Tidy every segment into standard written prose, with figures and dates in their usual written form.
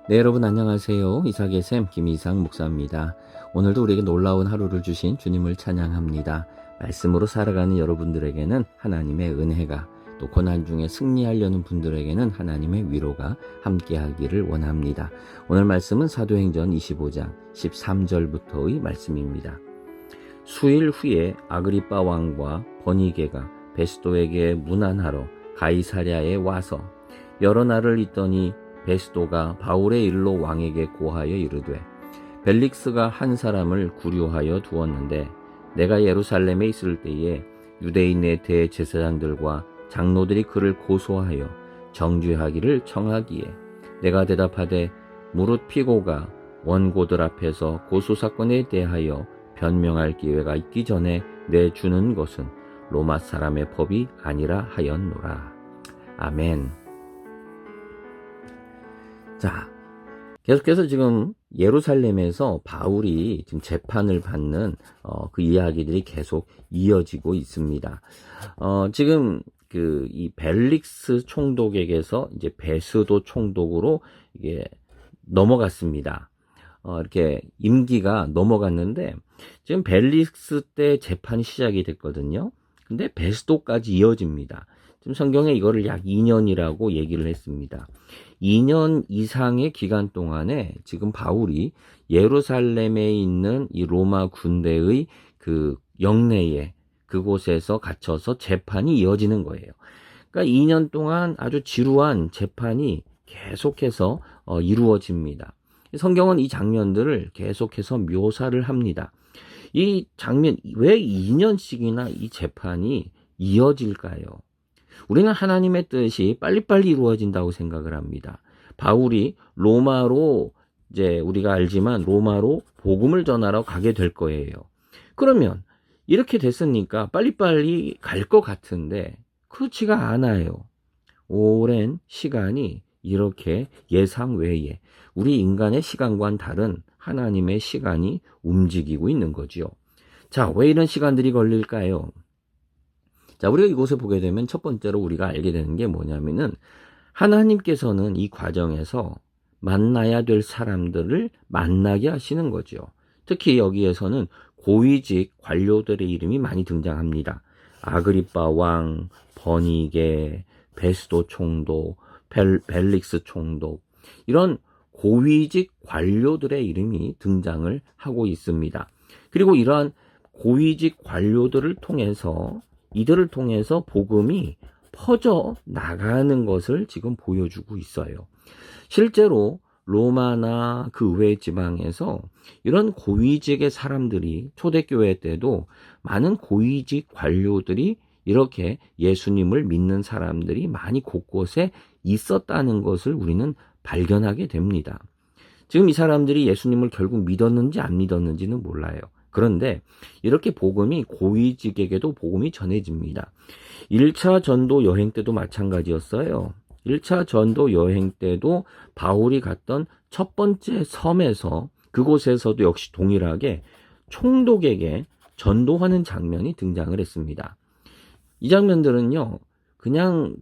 네, 여러분 안녕하세요. 이삭의 샘 김이삭 목사입니다. 오늘도 우리에게 놀라운 하루를 주신 주님을 찬양합니다. 말씀으로 살아가는 여러분들에게는 하나님의 은혜가, 또 고난 중에 승리하려는 분들에게는 하나님의 위로가 함께하기를 원합니다. 오늘 말씀은 사도행전 25장 13절부터의 말씀입니다. 수일 후에 아그리빠 왕과 버니게가 베스도에게 문안하러 가이사랴에 와서 여러 날을 있더니 베스도가 바울의 일로 왕에게 고하여 이르되, 벨릭스가 한 사람을 구류하여 두었는데 내가 예루살렘에 있을 때에 유대인의 대제사장들과 장로들이 그를 고소하여 정죄하기를 청하기에 내가 대답하되, 무릇 피고가 원고들 앞에서 고소사건에 대하여 변명할 기회가 있기 전에 내주는 것은 로마 사람의 법이 아니라 하였노라. 아멘. 자, 계속해서 지금 예루살렘에서 바울이 지금 재판을 받는 그 이야기들이 계속 이어지고 있습니다. 지금 이 벨릭스 총독에게서 이제 베스도 총독으로 이게 넘어갔습니다. 이렇게 임기가 넘어갔는데 지금 벨릭스 때 재판이 시작이 됐거든요. 근데 베스도까지 이어집니다. 지금 성경에 이거를 약 2년이라고 얘기를 했습니다. 2년 이상의 기간 동안에 지금 바울이 예루살렘에 있는 이 로마 군대의 그 영내에 그곳에서 갇혀서 재판이 이어지는 거예요. 그러니까 2년 동안 아주 지루한 재판이 계속해서 이루어집니다. 성경은 이 장면들을 계속해서 묘사를 합니다. 이 장면, 왜 2년씩이나 이 재판이 이어질까요? 우리는 하나님의 뜻이 빨리빨리 이루어진다고 생각을 합니다. 바울이 로마로, 이제 우리가 알지만 로마로 복음을 전하러 가게 될 거예요. 그러면 이렇게 됐으니까 빨리빨리 갈 것 같은데 그렇지가 않아요. 오랜 시간이 이렇게 예상 외에 우리 인간의 시간과는 다른 하나님의 시간이 움직이고 있는 거죠. 자, 왜 이런 시간들이 걸릴까요? 자, 우리가 이곳에 보게 되면 첫 번째로 우리가 알게 되는 게 뭐냐면은 하나님께서는 이 과정에서 만나야 될 사람들을 만나게 하시는 거죠. 특히 여기에서는 고위직 관료들의 이름이 많이 등장합니다. 아그리빠 왕, 버니게, 베스도 총독, 벨릭스 총독, 이런 고위직 관료들의 이름이 등장을 하고 있습니다. 그리고 이러한 고위직 관료들을 통해서, 이들을 통해서 복음이 퍼져 나가는 것을 지금 보여주고 있어요. 실제로 로마나 그 외 지방에서 이런 고위직의 사람들이, 초대교회 때도 많은 고위직 관료들이 이렇게 예수님을 믿는 사람들이 많이 곳곳에 있었다는 것을 우리는 발견하게 됩니다. 지금 이 사람들이 예수님을 결국 믿었는지 안 믿었는지는 몰라요. 그런데 이렇게 복음이 고위직에게도 복음이 전해집니다. 1차 전도 여행 때도 마찬가지였어요. 1차 전도 여행 때도 바울이 갔던 첫 번째 섬에서, 그곳에서도 역시 동일하게 총독에게 전도하는 장면이 등장을 했습니다. 이 장면들은요, 그냥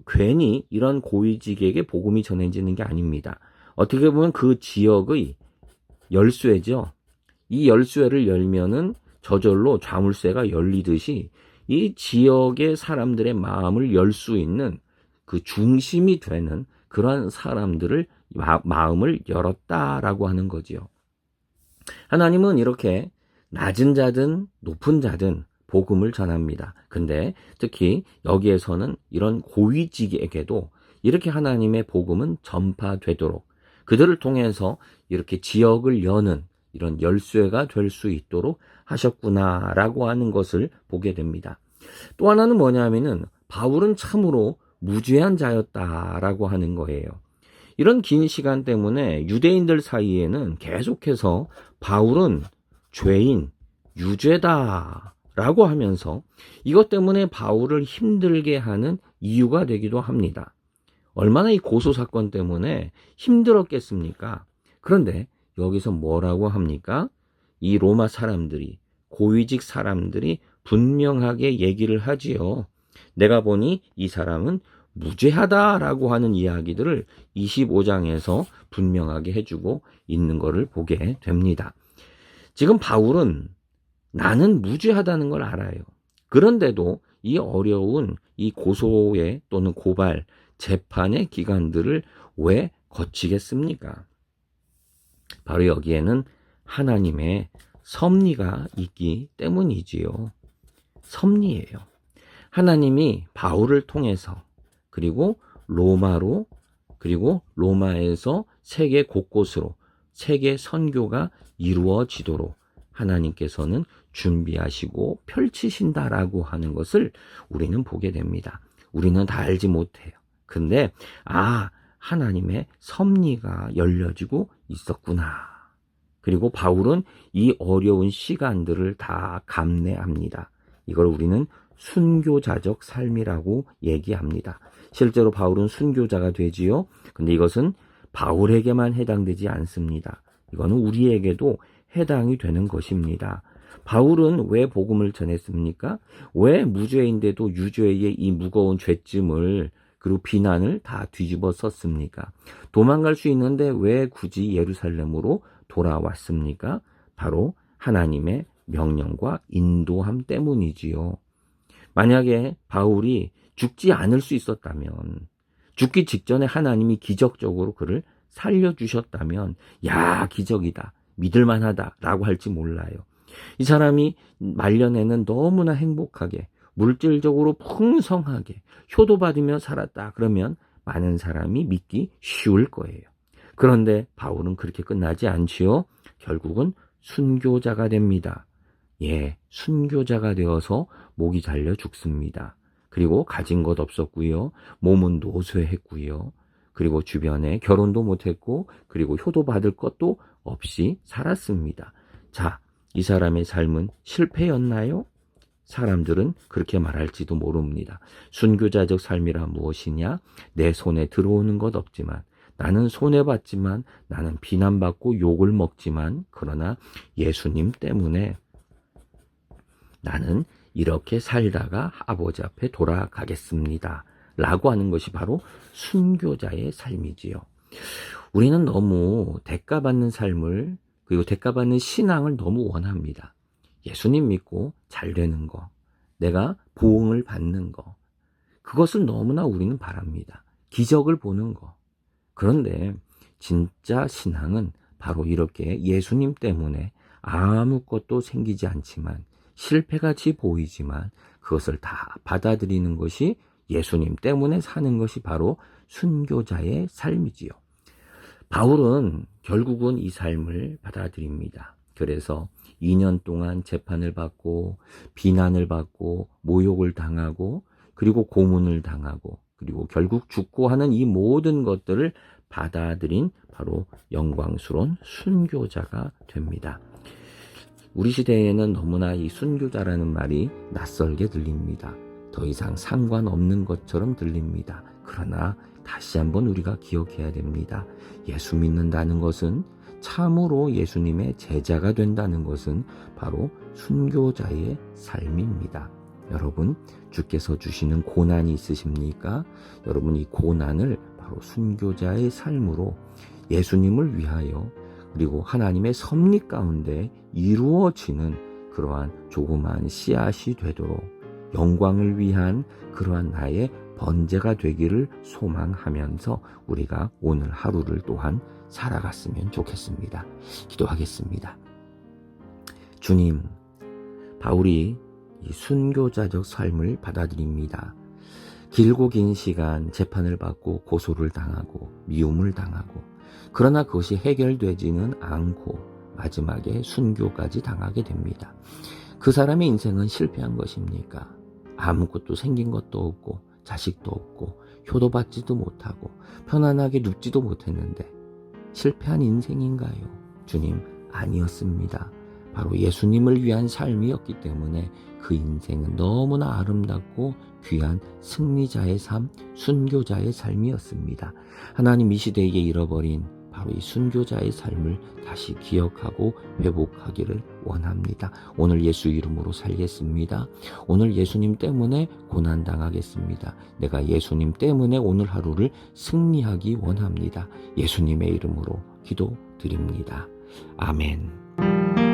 괜히 이런 고위직에게 복음이 전해지는 게 아닙니다. 어떻게 보면 그 지역의 열쇠죠. 이 열쇠를 열면은 저절로 자물쇠가 열리듯이 이 지역의 사람들의 마음을 열 수 있는 그 중심이 되는 그러한 사람들을 마음을 열었다라고 하는 거지요. 하나님은 이렇게 낮은 자든 높은 자든 복음을 전합니다. 근데 특히 여기에서는 이런 고위직에게도 이렇게 하나님의 복음은 전파되도록, 그들을 통해서 이렇게 지역을 여는 이런 열쇠가 될 수 있도록 하셨구나라고 하는 것을 보게 됩니다. 또 하나는 뭐냐면은 바울은 참으로 무죄한 자였다라고 하는 거예요. 이런 긴 시간 때문에 유대인들 사이에는 계속해서 바울은 죄인, 유죄다라고 하면서 이것 때문에 바울을 힘들게 하는 이유가 되기도 합니다. 얼마나 이 고소사건 때문에 힘들었겠습니까? 그런데 여기서 뭐라고 합니까? 이 로마 사람들이, 고위직 사람들이 분명하게 얘기를 하지요. 내가 보니 이 사람은 무죄하다라고 하는 이야기들을 25장에서 분명하게 해주고 있는 것을 보게 됩니다. 지금 바울은 나는 무죄하다는 걸 알아요. 그런데도 이 어려운 이 고소의 또는 고발, 재판의 기간들을 왜 거치겠습니까? 바로 여기에는 하나님의 섭리가 있기 때문이지요. 섭리예요. 하나님이 바울을 통해서 그리고 로마로 그리고 로마에서 세계 곳곳으로 세계 선교가 이루어지도록 하나님께서는 준비하시고 펼치신다라고 하는 것을 우리는 보게 됩니다. 우리는 다 알지 못해요. 근데 하나님의 섭리가 열려지고 있었구나. 그리고 바울은 이 어려운 시간들을 다 감내합니다. 이걸 우리는 순교자적 삶이라고 얘기합니다. 실제로 바울은 순교자가 되지요. 근데 이것은 바울에게만 해당되지 않습니다. 이거는 우리에게도 해당이 되는 것입니다. 바울은 왜 복음을 전했습니까? 왜 무죄인데도 유죄의 이 무거운 죄짐을 그리고 비난을 다 뒤집어 썼습니까? 도망갈 수 있는데 왜 굳이 예루살렘으로 돌아왔습니까? 바로 하나님의 명령과 인도함 때문이지요. 만약에 바울이 죽지 않을 수 있었다면, 죽기 직전에 하나님이 기적적으로 그를 살려주셨다면, 야, 기적이다, 믿을만하다 라고 할지 몰라요. 이 사람이 말년에는 너무나 행복하게, 물질적으로 풍성하게 효도받으며 살았다 그러면 많은 사람이 믿기 쉬울 거예요. 그런데 바울은 그렇게 끝나지 않지요. 결국은 순교자가 됩니다. 순교자가 되어서 목이 잘려 죽습니다. 그리고 가진 것 없었고요. 몸은 노쇠했고요. 그리고 주변에 결혼도 못했고 그리고 효도받을 것도 없이 살았습니다. 자, 이 사람의 삶은 실패였나요? 사람들은 그렇게 말할지도 모릅니다. 순교자적 삶이란 무엇이냐? 내 손에 들어오는 것 없지만, 나는 손해봤지만, 나는 비난받고 욕을 먹지만, 그러나 예수님 때문에 나는 이렇게 살다가 아버지 앞에 돌아가겠습니다. 라고 하는 것이 바로 순교자의 삶이지요. 우리는 너무 대가받는 삶을, 그리고 대가받는 신앙을 너무 원합니다. 예수님 믿고 잘 되는 거, 내가 보응을 받는 거, 그것을 너무나 우리는 바랍니다. 기적을 보는 거. 그런데 진짜 신앙은 바로 이렇게 예수님 때문에 아무것도 생기지 않지만 실패같이 보이지만 그것을 다 받아들이는 것이 예수님 때문에 사는 것이 바로 순교자의 삶이지요. 바울은 결국은 이 삶을 받아들입니다. 그래서 2년 동안 재판을 받고 비난을 받고 모욕을 당하고 그리고 고문을 당하고 그리고 결국 죽고 하는 이 모든 것들을 받아들인 바로 영광스러운 순교자가 됩니다. 우리 시대에는 너무나 이 순교자라는 말이 낯설게 들립니다. 더 이상 상관없는 것처럼 들립니다. 그러나 다시 한번 우리가 기억해야 됩니다. 예수 믿는다는 것은, 참으로 예수님의 제자가 된다는 것은 바로 순교자의 삶입니다. 여러분, 주께서 주시는 고난이 있으십니까? 여러분, 이 고난을 바로 순교자의 삶으로 예수님을 위하여 그리고 하나님의 섭리 가운데 이루어지는 그러한 조그마한 씨앗이 되도록 영광을 위한 그러한 나의 번제가 되기를 소망하면서 우리가 오늘 하루를 또한 살아갔으면 좋겠습니다. 기도하겠습니다. 주님, 바울이 이 순교자적 삶을 받아들입니다. 길고 긴 시간 재판을 받고 고소를 당하고 미움을 당하고, 그러나 그것이 해결되지는 않고 마지막에 순교까지 당하게 됩니다. 그 사람의 인생은 실패한 것입니까? 아무것도 생긴 것도 없고 자식도 없고 효도받지도 못하고 편안하게 눕지도 못했는데 실패한 인생인가요? 주님, 아니었습니다. 바로 예수님을 위한 삶이었기 때문에 그 인생은 너무나 아름답고 귀한 승리자의 삶, 순교자의 삶이었습니다. 하나님, 이 시대에 잃어버린 바로 이 순교자의 삶을 다시 기억하고 회복하기를 원합니다. 오늘 예수 이름으로 살겠습니다. 오늘 예수님 때문에 고난당하겠습니다. 내가 예수님 때문에 오늘 하루를 승리하기 원합니다. 예수님의 이름으로 기도드립니다. 아멘.